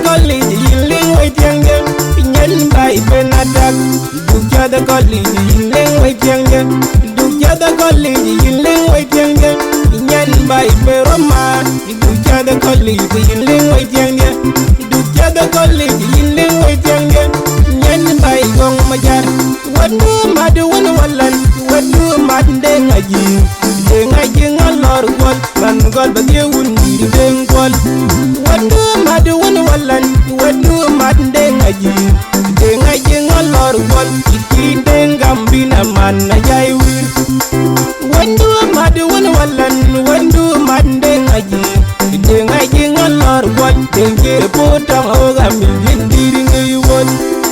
college yilling waiting them. Nyan Peth Atak. Dukia the college yilling waiting them. Dukia the college yilling waiting them. Nyan Peth Roma. Dukia the college yilling waiting them. Dukia the college yilling waiting them. Nyan Peth Gong Majar. What do madu one wallan? What do mad deng aji? Deng aji ngalor kwal. Man God but you wouldn't need deng kwal. What do madu one wallan? What do mad deng aji? Deng aji ngalor kwal. Iki deng gambina man ajai wir. What do madu one wallan? What do mad deng aji? Deng aji ngalor kwal. Deng je potang ogam jindiri ngaywal.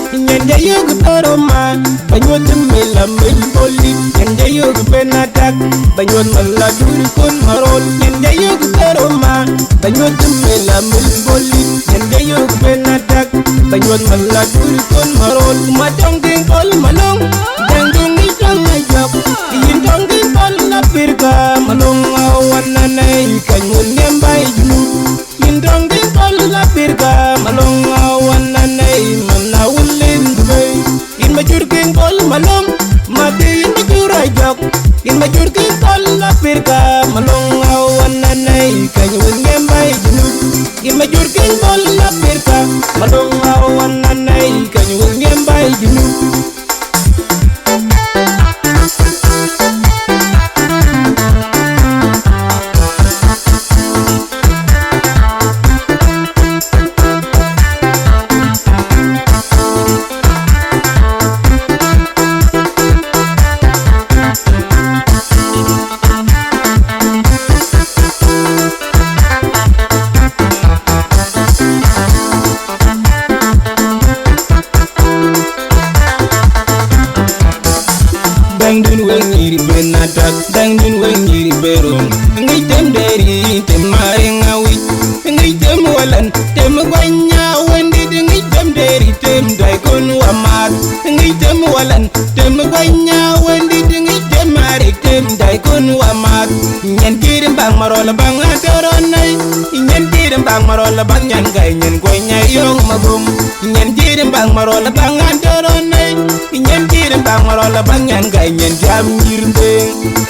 Nyan jayog taroma, banyot mela melboli. Nyan jayog Peth Atak, banyot maladuri kun marol. Nyan jayog taroma, banyot mela melboli. Nyan jayog Peth Atak, banyot maladuri kun marol. Matong ting kol malong, dangding itang ajak. Iyintong ting kol na pirka, malong awan nanay kanyun niyambay junu. Iyintong ting kol na pirka, malong awan nanay manawul. In my jurking call malong, mati in my jurajak. In my jurking call la pirka, malong awan nanay, kanyo ngembay junub. In my jurking call la pirka, malong awan nanay, kanyo ngembay junub. Peth Atak, dangdun wengi berong. Ngai tem deri, tem maring awi. Ngai tem walan, tem gwanya wendi. Ngai tem deri, tem daikon wamat. Ngai tem walan, tem gwanya wendi. Ngai tem marik, tem daikon wamat. Nyan kirim bang marola bang ataronai. Nyan kirim bang marola bang nyan gai nyan gwanya yong magum. Nyan kirim bang marola bang ataronai. Nyan kirim bang marola bang nyan gai nyan jam girmbe.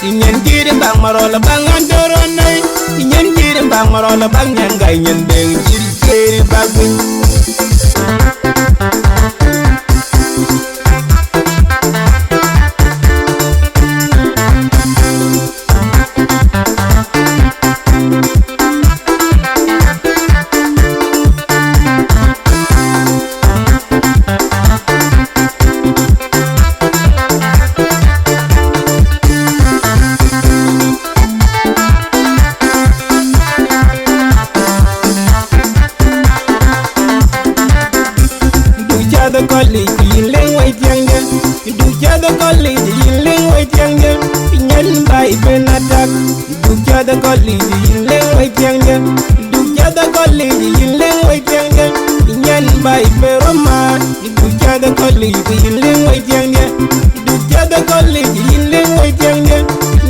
Nyan kirim bang marola bang ataronai. Nyan kirim bang marola bang nyan gai nyan deng jiri kiri bagwin. The college yilling waiting them. Dukia the college yilling waiting them. Nyan Peth Atak. Dukia the college yilling waiting them. Dukia the college yilling waiting them. Nyan Peth Roma. Dukia the college yilling waiting them. Dukia the college yilling waiting them.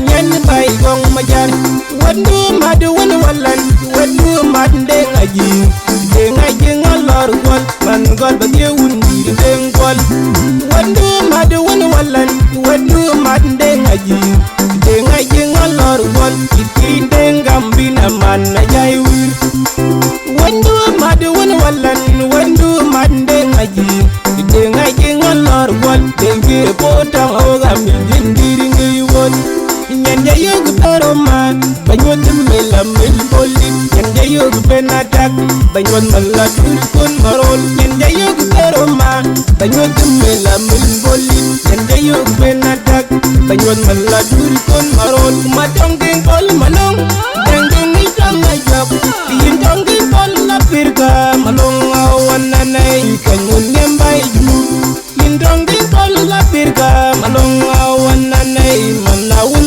Nyan Peth Gong Majar. What do madu one wallan? What do mad deng aji? Deng aji ngalor kwal. Man God but you wouldn't be deng kwal. What do madu one wallan? What do mad deng aji? Deng aji ngalor kwal. Iki deng gambina man ajai wir. What do madu one wallan? What do mad deng aji? Deng aji ngalor kwal. Deng kiri potang ogam jindiri ngaywal. Nyan jayog taroma, banyot mela melboli. Nyan jayog Peth Atak, banyot maladuri kun marol. Nyan jayog taroma, banyot mela melboli. Nyan jayog Peth Atak, banyot maladuri kun marol. Matong ting kol malong, dangding itang ajak. Iyintong ting kol la pirka, malong awan nanay, kanyun ngembay junub. Iyintong ting kol la pirka, malong awan nanay, manawul.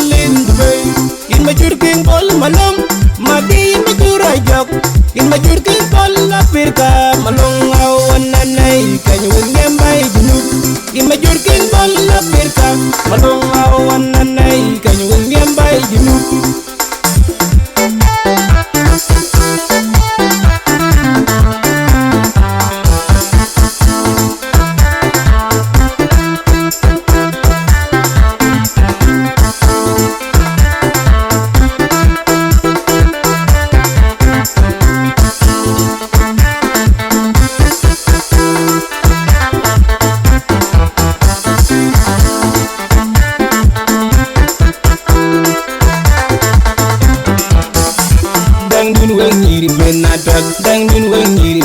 In my jurking ball malong, mati in my jurajak. In my jurking ball la pirka, malong awan nanay, kanyun ngembay junub. In my jurking ball la pirka, malong awan nanay, kanyun ngembay junub.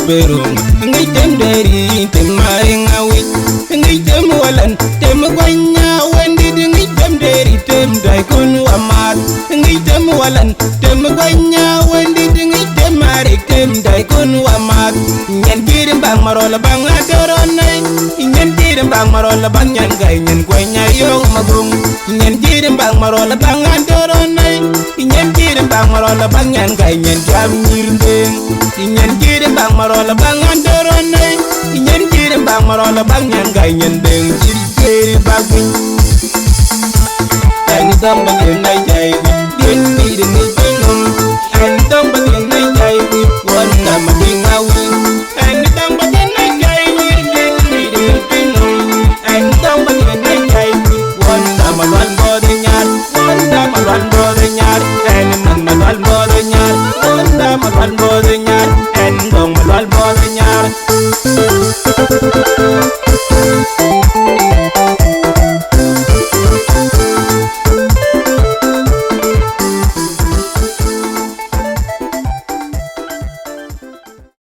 berum ngi tem deri tem mare ngawi ngi tem walan tem gwanya wendi ngi tem deri tem dai kun amat ngi tem walan tem gwanya wendi ngi tem mare tem dai kun amat nyen birim bang marola bang adoronai nyen birim bang marola bang nyen gai nyen gwanya yo magum nyen birim bang marola bang adoronai nyen birim bang marola bang nyen gai nyen jam nirndeng nyen birim bang marola bang adoronai nyen birim bang marola bang nyen gai nyen deng jiri bagin Dang dam bang nyen nai jai din ni